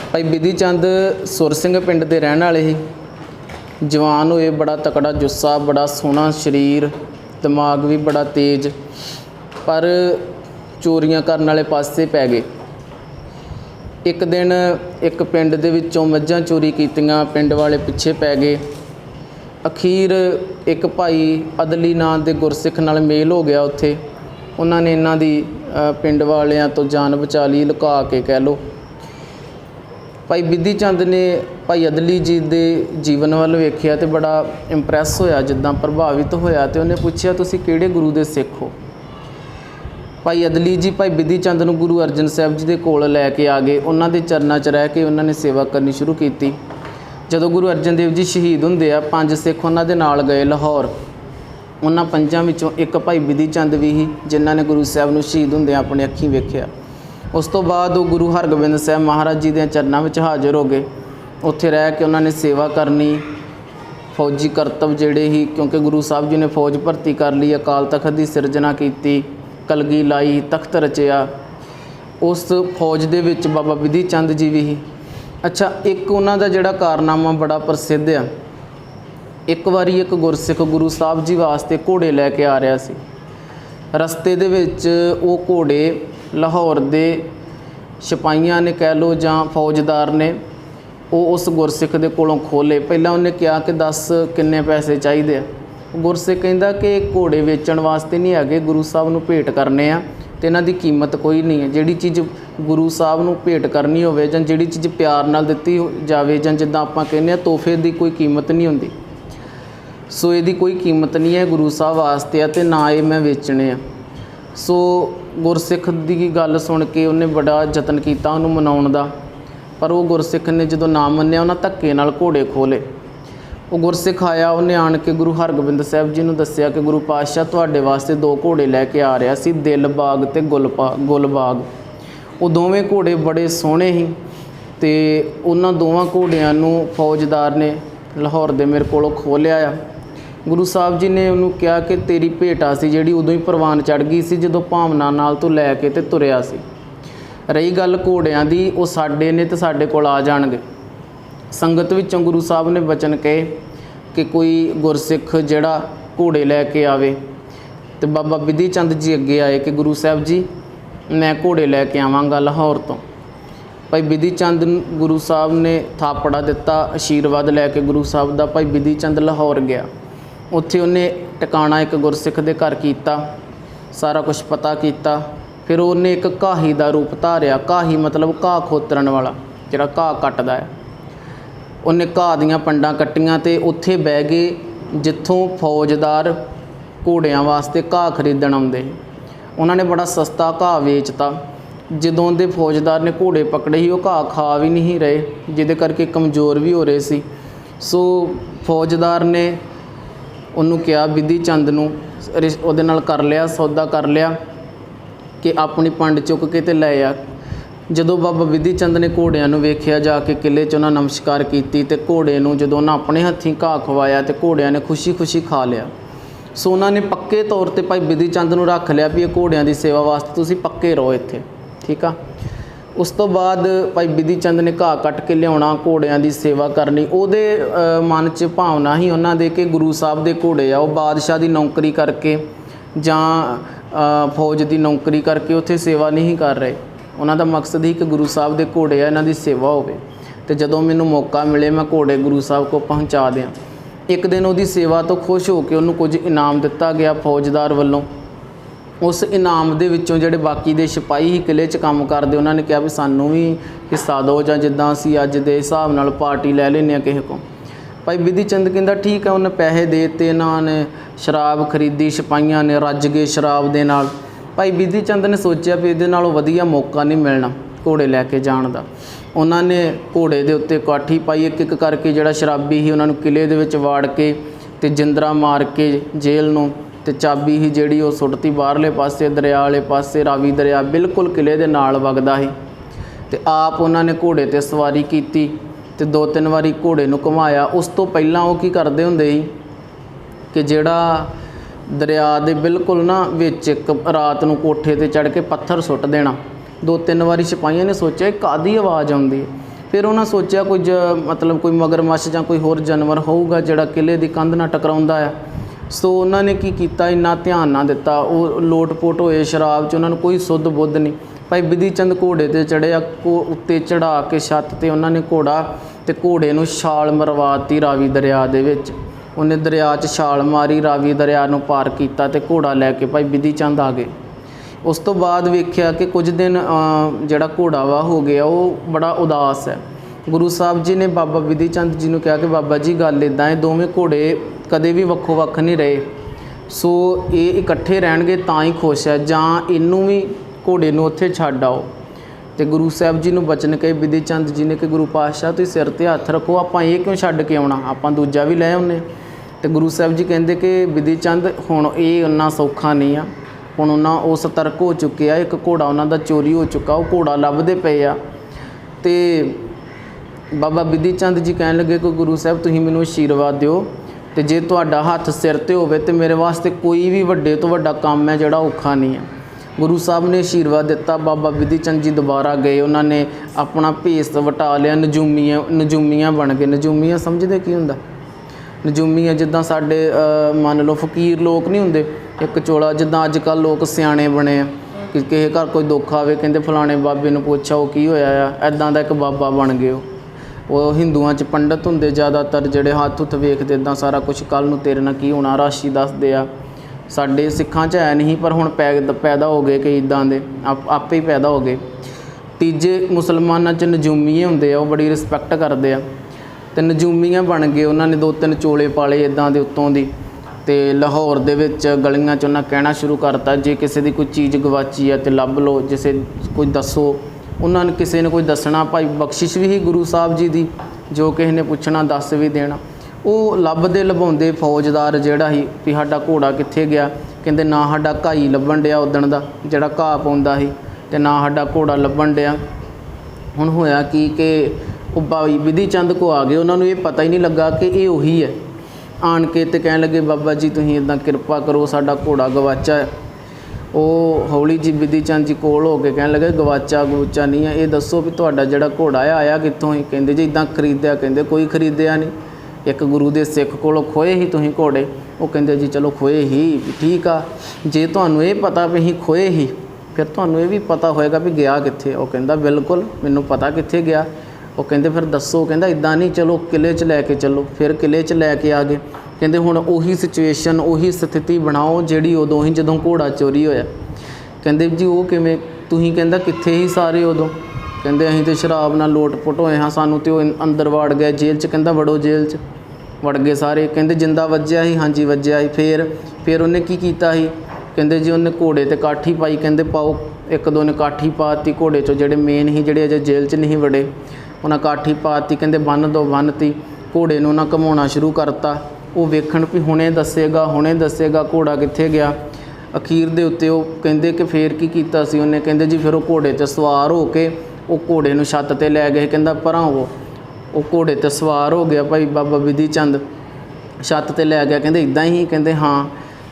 भाई बिधि चंद सुर सिंह पिंड के रहने वाले ही जवान होए, बड़ा तकड़ा जुस्सा, बड़ा सोहना शरीर, दिमाग भी बड़ा तेज, पर चोरियां करने वाले पासे पै गए। एक दिन एक पिंड दे विचों मੱਝਾਂ चोरी कीतियां, पिंड वाले पिछे पै गए। अखीर एक भाई अदली नाम के गुरसिख नाल मेल हो गया। उत्थे उन्होंने इन्हां दी पिंड वालियां तो जान बचा ली, लुका के कह लो। भाई बिधि चंद ने भाई अदली जी के जीवन वाल वेख्या तो बड़ा इंप्रैस होया, जिद्दां प्रभावित होया। तो उन्हें पूछया तुसीं किहड़े गुरु दे सिख हो। भाई अदली जी भाई बिधि चंद नूं गुरु अर्जन साहब जी के कोल लैके आ गए। उन्हां दे चरनां च रह के उन्होंने सेवा करनी शुरू की। जदों गुरु अर्जन देव जी शहीद हुंदे आ, 5 सिख उन्हां दे नाल गए लाहौर। उन्हां 5 विचों एक भाई बिधि चंद भी ही जिन्हां ने गुरु साहब नूं शहीद हुंदे अपनी अखीं वेख्या। उस तो बाद वो गुरु हरगोबिंद साहब महाराज जी के चरणों में हाजिर हो गए। उत्थे रह के उन्होंने सेवा करनी, फौजी करतब जेड़े ही, क्योंकि गुरु साहब जी ने फौज भर्ती कर ली, अकाल तख्त की सिरजना की, कलगी लाई, तख्त रचिया। उस फौज दे विच बाबा बिधि चंद जी भी ही। अच्छा, एक उन्हां दा जिहड़ा कारनामा बड़ा प्रसिद्ध आ। एक बारी एक गुरसिख गुरु साहब जी वास्ते घोड़े लैके आ रहा सी। रस्ते दे विच वो घोड़े लाहौर दे सिपाहियां ने कह लो जां फौजदार ने वो उस गुरसिख दे कोलों खोले। पहला उन्हें कहा कि दस किन्ने पैसे चाहिए। गुरसिख कहंदा कि घोड़े वेचण वास्ते नहीं है, गुरु साहब नूं भेंट करने आ ते इन्हां दी कीमत कोई नहीं है। जिहड़ी चीज़ गुरु साहब नूं भेंट करनी होवे जां जिहड़ी चीज़ प्यार नाल दित्ती जावे जां जिद्दां आपां कहने आ तोहफे दी कोई कीमत नहीं हुंदी। सो इहदी कोई कीमत नहीं है, गुरु साहब वास्ते आ ते ना ये मैं वेचने आ। सो गुरसिख की गल सुन के उन्हें बड़ा यतन किया उन्होंने मनाउण दा, पर वो गुरसिख ने जो ना मन्निया उन्हें धक्के नाल घोड़े खोले। वो गुरसिख आया, उन्हें आण के गुरु हरगोबिंद साहब जी ने दसिया कि गुरु पातशाह तुहाडे वास्ते 2 घोड़े लैके आ रहा सी, दिलबाग ते गुलबाग। वो दोवें घोड़े बड़े सोहणे ही ते उन्हां दोवां घोड़ियां नूं फौजदार ने लाहौर दे मेरे कोलों खो लिया। गुरु साहब जी ने उन्होंने कहा कि तेरी भेट आ सी जिहड़ी उदों ही प्रवान चढ़ गई सी जदों भावना नाल तू लैके ते तुरिया सी। रही गल घोड़ियां दी, वो साडे ने ते साडे कोल आ जाणगे। संगत विचों गुरु साहब ने बचन कहे कि कोई गुरसिख जिहड़ा घोड़े लैके आवे। तो बाबा बिधि चंद जी अगे आए कि गुरु साहब जी मैं घोड़े लैके आवांगा लाहौर तो। भाई बिधि चंद गुरु साहब ने थापड़ा दिता, आशीर्वाद लैके गुरु साहब दा भाई बिधि चंद लाहौर गया। उत्थे उन्हें टिकाणा एक गुरसिख दे घर कीता, सारा कुछ पता किया। फिर उन्हें एक घाही का रूप धारिया। घाही मतलब घाह खोतरन वाला, जिहड़ा घाह कट्टदा है। उन्हें घाह दीयां पंडां कट्टियां ते उत्थे बह गए जिथों फौजदार घोड़ियां वास्ते घाह खरीदण आउंदे। उन्होंने बड़ा सस्ता घाह वेचता। जदों दे फौजदार ने घोड़े पकड़े ही वो घाह खा भी नहीं रहे, जिहदे करके कमज़ोर भी हो रहे सी। सो फौजदार ने उन्होंने कहा बिधि चंद नूं उहदे नाल कर लिया, सौदा कर लिया कि अपनी पंड चुक के ते लै आ। जदों बाबा बिधि चंद ने घोड़ियां नूं वेख्या, जाके किले च उन्हां नमस्कार कीती ते घोड़े नूं जदों उन्हां अपने हत्थीं घाह खवाया तो घोड़ियां ने खुशी खुशी खा लिया। सो उन्होंने पक्के तौर पर भाई बिधि चंद नूं रख लिया भी ये घोड़ियां की सेवा वास्ते तुसीं पक्के रहो इत्थे, ठीक आ। उस तो बाद भाई बिधि चंद ने घाह कट के लिया, घोड़ियां की सेवा करनी। उहदे मन च भावना ही उन्हां दे कि गुरु साहब दे घोड़े आ, वो बादशाह की नौकरी करके जां फौज की नौकरी करके उत्थे सेवा नहीं कर रहे। उन्हां दा मकसद ही कि गुरु साहब दे घोड़े आ, इन्हां दी सेवा होवे ते जदों मैनूं मौका मिले मैं घोड़े गुरु साहब को पहुँचा दें। एक दिन उहदी सेवा तो खुश हो के उन्होंने कुछ इनाम दिता गया फौजदार वालों। उस इनाम दे विचों जिहड़े बाकी दे सिपाही ही किले च काम करदे, उन्होंने कहा भी सानूं भी हिस्सा दो जां जिद्दां असीं अज दे हिसाब नाल पार्टी लै लैंदे आ किसे को। भाई बिधि चंद कहंदा ठीक है, उन्हें पैसे देते, इन्होंने शराब खरीदी, सिपाहियां ने रज गए शराब दे नाल। भाई बिधि चंद ने सोचा भी इहदे नालों वधिया मौका नहीं मिलना घोड़े लैके जाण दा। उन्होंने घोड़े दे उत्ते काठी पाई, एक एक करके जिहड़ा शराबी ही उन्होंने किले दे विच वाड़ के ते जिंदरा मार के जेल नूं ते चाबी ही जिहड़ी वो सुੱਟਤੀ बाहरले पासे दरिया वाले पासे। रावी दरिया बिल्कुल किले दे नाल वगदा ही ते आप उन्होंने घोड़े ते सवारी की ते 2-3 वारी घोड़े नूं घुमाया। उस तो पहलां वो की करदे हुंदे ही कि जिहड़ा दरिया दे बिल्कुल ना विच एक रात नूं कोठे ते चढ़ के पत्थर सुੱਟ देना। 2-3 वारी सिपाहियों ने सोचा कादी आवाज़ आउंदी है। ਫਿਰ ਉਹਨਾਂ ਸੋਚਿਆ ਕੁਝ ਮਤਲਬ ਕੋਈ ਮਗਰਮੱਛ ਜਾਂ ਕੋਈ ਹੋਰ ਜਾਨਵਰ ਹੋਊਗਾ ਜਿਹੜਾ ਕਿਲੇ ਦੀ ਕੰਧ ਨਾਲ ਟਕਰਾਉਂਦਾ ਆ। ਸੋ ਉਹਨਾਂ ਨੇ ਕੀ ਕੀਤਾ, ਇੰਨਾ ਧਿਆਨ ਨਾ ਦਿੱਤਾ, ਉਹ ਲੋਟ-ਪੋਟ ਹੋਏ ਸ਼ਰਾਬ 'ਚ, ਉਹਨਾਂ ਨੂੰ ਕੋਈ ਸੁੱਧ ਬੁੱਧ ਨਹੀਂ। ਭਾਈ ਬਿਧੀ ਚੰਦ ਘੋੜੇ 'ਤੇ ਚੜ੍ਹਿਆ, ਉੱਤੇ ਚੜ੍ਹਾ ਕੇ ਛੱਤ 'ਤੇ ਉਹਨਾਂ ਨੇ ਘੋੜਾ ਅਤੇ ਘੋੜੇ ਨੂੰ ਛਾਲ ਮਰਵਾਤੀ ਰਾਵੀ ਦਰਿਆ ਦੇ ਵਿੱਚ। ਉਹਨੇ ਦਰਿਆ 'ਚ ਛਾਲ ਮਾਰੀ, ਰਾਵੀ ਦਰਿਆ ਨੂੰ ਪਾਰ ਕੀਤਾ ਅਤੇ ਘੋੜਾ ਲੈ ਕੇ ਭਾਈ ਬਿਧੀ ਚੰਦ ਆ ਗਏ। ਉਸ ਤੋਂ ਬਾਅਦ ਵੇਖਿਆ ਕਿ ਕੁਝ ਦਿਨ ਜਿਹੜਾ ਘੋੜਾ ਵਾ ਹੋ ਗਿਆ, ਉਹ ਬੜਾ ਉਦਾਸ ਹੈ। ਗੁਰੂ ਸਾਹਿਬ ਜੀ ਨੇ ਬਾਬਾ ਬਿਧੀ ਚੰਦ ਜੀ ਨੂੰ ਕਿਹਾ ਕਿ ਬਾਬਾ ਜੀ ਗੱਲ ਇੱਦਾਂ ਹੈ, ਦੋਵੇਂ ਘੋੜੇ ਕਦੇ ਵੀ ਵੱਖੋ ਵੱਖ ਨਹੀਂ ਰਹੇ, ਸੋ ਇਹ ਇਕੱਠੇ ਰਹਿਣਗੇ ਤਾਂ ਹੀ ਖੁਸ਼ ਹੈ, ਜਾਂ ਇਹਨੂੰ ਵੀ ਘੋੜੇ ਨੂੰ ਉੱਥੇ ਛੱਡ ਆਓ। ਅਤੇ ਗੁਰੂ ਸਾਹਿਬ ਜੀ ਨੂੰ ਬਚਨ ਕਹੇ ਬਿਧੀ ਚੰਦ ਜੀ ਨੇ ਕਿ ਗੁਰੂ ਪਾਤਸ਼ਾਹ ਤੁਸੀਂ ਸਿਰ 'ਤੇ ਹੱਥ ਰੱਖੋ, ਆਪਾਂ ਇਹ ਕਿਉਂ ਛੱਡ ਕੇ ਆਉਣਾ, ਆਪਾਂ ਦੂਜਾ ਵੀ ਲੈ ਆਉਂਦੇ। ਅਤੇ ਗੁਰੂ ਸਾਹਿਬ ਜੀ ਕਹਿੰਦੇ ਕਿ ਬਿਧੀ ਚੰਦ ਹੁਣ ਇਹ ਉਨਾ ਸੌਖਾ ਨਹੀਂ ਆ, ਹੁਣ ਉਹ ਸਤਰਕ ਹੋ ਚੁੱਕੇ ਆ, ਇੱਕ ਘੋੜਾ ਉਹਨਾਂ ਦਾ ਚੋਰੀ ਹੋ ਚੁੱਕਾ, ਉਹ ਘੋੜਾ ਲੱਭਦੇ ਪਏ ਆ। ਅਤੇ ਬਾਬਾ ਬਿਧੀ ਚੰਦ ਜੀ ਕਹਿਣ ਲੱਗੇ ਕਿ ਗੁਰੂ ਸਾਹਿਬ ਤੁਸੀਂ ਮੈਨੂੰ ਆਸ਼ੀਰਵਾਦ ਦਿਓ, ਅਤੇ ਜੇ ਤੁਹਾਡਾ ਹੱਥ ਸਿਰ 'ਤੇ ਹੋਵੇ ਤਾਂ ਮੇਰੇ ਵਾਸਤੇ ਕੋਈ ਵੀ ਵੱਡੇ ਤੋਂ ਵੱਡਾ ਕੰਮ ਹੈ ਜਿਹੜਾ ਔਖਾ ਨਹੀਂ ਹੈ। ਗੁਰੂ ਸਾਹਿਬ ਨੇ ਆਸ਼ੀਰਵਾਦ ਦਿੱਤਾ। ਬਾਬਾ ਬਿਧੀ ਚੰਦ ਜੀ ਦੁਬਾਰਾ ਗਏ, ਉਹਨਾਂ ਨੇ ਆਪਣਾ ਭੇਸ ਵਟਾ ਲਿਆ, ਨਜੂਮੀਆਂ ਬਣ ਗਏ। ਨਜੂਮੀਆਂ ਸਮਝਦੇ ਕੀ ਹੁੰਦਾ? ਨਜੂਮੀਆਂ ਜਿੱਦਾਂ ਸਾਡੇ ਮੰਨ ਲਓ ਫਕੀਰ ਲੋਕ ਨਹੀਂ ਹੁੰਦੇ, ਇੱਕ ਚੋਲਾ, ਜਿੱਦਾਂ ਅੱਜ ਕੱਲ੍ਹ ਲੋਕ ਸਿਆਣੇ ਬਣੇ ਆ ਕਿ ਕਿਸੇ ਘਰ ਕੋਈ ਦੁੱਖ ਆਵੇ ਕਹਿੰਦੇ ਫਲਾਣੇ ਬਾਬੇ ਨੂੰ ਪੁੱਛਾ ਉਹ ਕੀ ਹੋਇਆ ਆ, ਇੱਦਾਂ ਦਾ ਇੱਕ ਬਾਬਾ ਬਣ ਗਏ। ਉਹ ਹਿੰਦੂਆਂ 'ਚ ਪੰਡਤ ਹੁੰਦੇ ਜ਼ਿਆਦਾਤਰ, ਜਿਹੜੇ ਹੱਥ ਹੁੱਥ ਵੇਖਦੇ ਇੱਦਾਂ ਸਾਰਾ ਕੁਛ, ਕੱਲ੍ਹ ਨੂੰ ਤੇਰੇ ਨਾਲ ਕੀ ਹੋਣਾ ਰਾਸ਼ੀ ਦੱਸਦੇ ਆ। ਸਾਡੇ ਸਿੱਖਾਂ 'ਚ ਹੈ ਨਹੀਂ, ਪਰ ਹੁਣ ਪੈਦਾ ਹੋ ਗਏ ਕਈ ਇੱਦਾਂ ਦੇ, ਆਪੇ ਹੀ ਪੈਦਾ ਹੋ ਗਏ। ਤੀਜੇ ਮੁਸਲਮਾਨਾਂ 'ਚ ਨਜੂਮੀਏ ਹੁੰਦੇ ਆ, ਉਹ ਬੜੀ ਰਿਸਪੈਕਟ ਕਰਦੇ ਆ, ਅਤੇ ਨਜੂਮੀਆਂ ਬਣ ਗਏ। ਉਹਨਾਂ ਨੇ 2-3 ਚੋਲੇ ਪਾਲੇ ਇੱਦਾਂ ਦੇ ਉੱਤੋਂ ਦੀ, ਅਤੇ ਲਾਹੌਰ ਦੇ ਵਿੱਚ ਗਲੀਆਂ 'ਚ ਉਹਨਾਂ ਕਹਿਣਾ ਸ਼ੁਰੂ ਕਰਤਾ ਜੇ ਕਿਸੇ ਦੀ ਕੋਈ ਚੀਜ਼ ਗਵਾਚੀ ਹੈ ਤਾਂ ਲੱਭ ਲਓ, ਕੋਈ ਦੱਸੋ। ਉਹਨਾਂ ਨੇ ਕਿਸੇ ਨੇ ਕੋਈ ਦੱਸਣਾ, ਭਾਈ ਬਖਸ਼ਿਸ਼ ਵੀ ਸੀ ਗੁਰੂ ਸਾਹਿਬ ਜੀ ਦੀ, ਜੋ ਕਿਸੇ ਨੇ ਪੁੱਛਣਾ ਦੱਸ ਵੀ ਦੇਣਾ। ਉਹ ਲੱਭਦੇ ਲਭਾਉਂਦੇ ਫੌਜਦਾਰ ਜਿਹੜਾ ਸੀ ਵੀ ਸਾਡਾ ਘੋੜਾ ਕਿੱਥੇ ਗਿਆ, ਕਹਿੰਦੇ ਨਾ ਸਾਡਾ ਘਾਈ ਲੱਭਣ ਡਿਆ ਉੱਦਣ ਦਾ ਜਿਹੜਾ ਘਾਹ ਪਾਉਂਦਾ ਸੀ, ਅਤੇ ਨਾ ਸਾਡਾ ਘੋੜਾ ਲੱਭਣ ਡਿਆ। ਹੁਣ ਹੋਇਆ ਕੀ ਕਿ ਉਹ ਭਾਈ ਬਿਧੀ ਚੰਦ ਕੋ ਆ ਗਏ, ਉਹਨਾਂ ਨੂੰ ਇਹ ਪਤਾ ਹੀ ਨਹੀਂ ਲੱਗਾ ਕਿ ਇਹ ਉਹੀ ਹੈ। ਆਣ ਕੇ ਅਤੇ ਕਹਿਣ ਲੱਗੇ ਬਾਬਾ ਜੀ ਤੁਸੀਂ ਇੱਦਾਂ ਕਿਰਪਾ ਕਰੋ, ਸਾਡਾ ਘੋੜਾ ਗਵਾਚਾ ਹੈ। ਉਹ ਹੌਲੀ ਜੀ ਬਿਧੀ ਚੰਦ ਜੀ ਕੋਲ ਹੋ ਕੇ ਕਹਿਣ ਲੱਗੇ ਗਵਾਚਾ ਨਹੀਂ ਹੈ, ਇਹ ਦੱਸੋ ਵੀ ਤੁਹਾਡਾ ਜਿਹੜਾ ਘੋੜਾ ਆਇਆ ਕਿੱਥੋਂ ਹੀ? ਕਹਿੰਦੇ ਜੀ ਇੱਦਾਂ ਖਰੀਦਿਆ। ਕਹਿੰਦੇ ਕੋਈ ਖਰੀਦਿਆ ਨਹੀਂ, ਇੱਕ ਗੁਰੂ ਦੇ ਸਿੱਖ ਕੋਲੋਂ ਖੋਏ ਹੀ ਤੁਸੀਂ ਘੋੜੇ। ਉਹ ਕਹਿੰਦੇ ਜੀ ਚਲੋ ਖੋਏ ਹੀ ਠੀਕ ਆ, ਜੇ ਤੁਹਾਨੂੰ ਇਹ ਪਤਾ ਵੀ ਅਸੀਂ ਖੋਏ ਹੀ, ਫਿਰ ਤੁਹਾਨੂੰ ਇਹ ਵੀ ਪਤਾ ਹੋਏਗਾ ਵੀ ਗਿਆ ਕਿੱਥੇ। ਉਹ ਕਹਿੰਦਾ ਬਿਲਕੁਲ ਮੈਨੂੰ ਪਤਾ ਕਿੱਥੇ ਗਿਆ। ਉਹ ਕਹਿੰਦੇ ਫਿਰ ਦੱਸੋ। ਕਹਿੰਦਾ ਇੱਦਾਂ ਨਹੀਂ, ਚਲੋ ਕਿਲੇ 'ਚ ਲੈ ਕੇ ਚੱਲੋ। ਫਿਰ ਕਿਲੇ 'ਚ ਲੈ ਕੇ ਆ ਗਏ। ਕਹਿੰਦੇ ਹੁਣ ਉਹੀ ਸਿਚੁਏਸ਼ਨ, ਉਹੀ ਸਥਿਤੀ ਬਣਾਓ ਜਿਹੜੀ ਉਦੋਂ ਹੀ ਜਦੋਂ ਘੋੜਾ ਚੋਰੀ ਹੋਇਆ। ਕਹਿੰਦੇ ਜੀ ਉਹ ਕਿਵੇਂ? ਤੁਸੀਂ ਕਹਿੰਦਾ ਕਿੱਥੇ ਹੀ ਸਾਰੇ ਉਦੋਂ? ਕਹਿੰਦੇ ਅਸੀਂ ਤਾਂ ਸ਼ਰਾਬ ਨਾਲ ਲੋਟ-ਪੋਟ ਹੋਏ ਹਾਂ, ਸਾਨੂੰ ਤਾਂ ਉਹ ਅੰਦਰ ਵੜ ਗਏ ਜੇਲ੍ਹ 'ਚ। ਕਹਿੰਦਾ ਵੜੋ ਜੇਲ੍ਹ 'ਚ। ਵੜ ਗਏ ਸਾਰੇ। ਕਹਿੰਦੇ ਜਿੰਦਾ ਵੱਜਿਆ ਸੀ? ਹਾਂਜੀ ਵੱਜਿਆ ਸੀ। ਫਿਰ ਉਹਨੇ ਕੀ ਕੀਤਾ ਸੀ? ਕਹਿੰਦੇ ਜੀ ਉਹਨੇ ਘੋੜੇ 'ਤੇ ਕਾਠੀ ਪਾਈ। ਕਹਿੰਦੇ ਪਾਓ। ਇੱਕ ਦੋ ਨੇ ਕਾਠੀ ਪਾ ਦਿੱਤੀ ਘੋੜੇ 'ਚੋਂ, ਜਿਹੜੇ ਮੇਨ ਸੀ, ਜਿਹੜੇ ਅਜੇ ਜੇਲ੍ਹ 'ਚ ਨਹੀਂ ਵੜੇ, ਉਹਨਾਂ ਕਾਠੀ ਪਾ ਦਿੱਤੀ। ਕਹਿੰਦੇ ਬੰਨ੍ਹ ਦਿਓ। ਬੰਨ੍ਹਤੀ। ਘੋੜੇ ਨੂੰ ਉਹਨਾਂ ਘੁਮਾਉਣਾ ਸ਼ੁਰੂ ਕਰਤਾ। ਉਹ ਵੇਖਣ ਵੀ ਹੁਣੇ ਦੱਸੇਗਾ ਘੋੜਾ ਕਿੱਥੇ ਗਿਆ। ਅਖੀਰ ਦੇ ਉੱਤੇ ਉਹ ਕਹਿੰਦੇ ਕਿ ਫੇਰ ਕੀ ਕੀਤਾ ਸੀ ਉਹਨੇ? ਕਹਿੰਦੇ ਜੀ ਫਿਰ ਉਹ ਘੋੜੇ 'ਤੇ ਸਵਾਰ ਹੋ ਕੇ ਉਹ ਘੋੜੇ ਨੂੰ ਛੱਤ 'ਤੇ ਲੈ ਗਏ। ਕਹਿੰਦਾ ਪਰਾਂ ਉਹ ਘੋੜੇ 'ਤੇ ਸਵਾਰ ਹੋ ਗਿਆ ਭਾਈ ਬਾਬਾ ਬਿਧੀ ਚੰਦ, ਛੱਤ 'ਤੇ ਲੈ ਗਿਆ। ਕਹਿੰਦੇ ਇੱਦਾਂ ਹੀ? ਕਹਿੰਦੇ ਹਾਂ।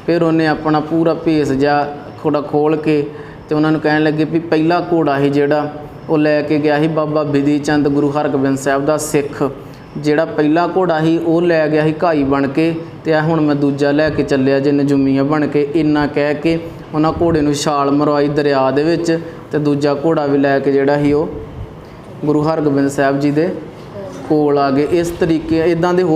ਫਿਰ ਉਹਨੇ ਆਪਣਾ ਪੂਰਾ ਭੇਸ ਜਿਹਾ ਘੋੜਾ ਖੋਲ੍ਹ ਕੇ ਅਤੇ ਉਹਨਾਂ ਨੂੰ ਕਹਿਣ ਲੱਗੇ ਵੀ ਪਹਿਲਾ ਘੋੜਾ ਸੀ ਜਿਹੜਾ ਉਹ ਲੈ ਕੇ ਗਿਆ ਸੀ ਬਾਬਾ ਬਿਧੀ ਚੰਦ, ਗੁਰੂ ਹਰਗੋਬਿੰਦ ਸਾਹਿਬ ਦਾ ਸਿੱਖ। ਜਿਹੜਾ ਪਹਿਲਾ ਘੋੜਾ ਸੀ ਉਹ ਲੈ ਗਿਆ ਸੀ ਘਾਈ ਬਣ ਕੇ, ਅਤੇ ਇਹ ਹੁਣ ਮੈਂ ਦੂਜਾ ਲੈ ਕੇ ਚੱਲਿਆ ਜੇ ਨਜੂਮੀਆਂ ਬਣ ਕੇ। ਇੰਨਾ ਕਹਿ ਕੇ ਉਹਨਾਂ ਘੋੜੇ ਨੂੰ ਛਾਲ ਮਰਵਾਈ ਦਰਿਆ ਦੇ ਵਿੱਚ, ਅਤੇ ਦੂਜਾ ਘੋੜਾ ਵੀ ਲੈ ਕੇ ਜਿਹੜਾ ਸੀ ਉਹ ਗੁਰੂ ਹਰਗੋਬਿੰਦ ਸਾਹਿਬ ਜੀ ਦੇ ਕੋਲ ਆ ਗਏ। ਇਸ ਤਰੀਕੇ ਇੱਦਾਂ ਦੇ ਹੋਰ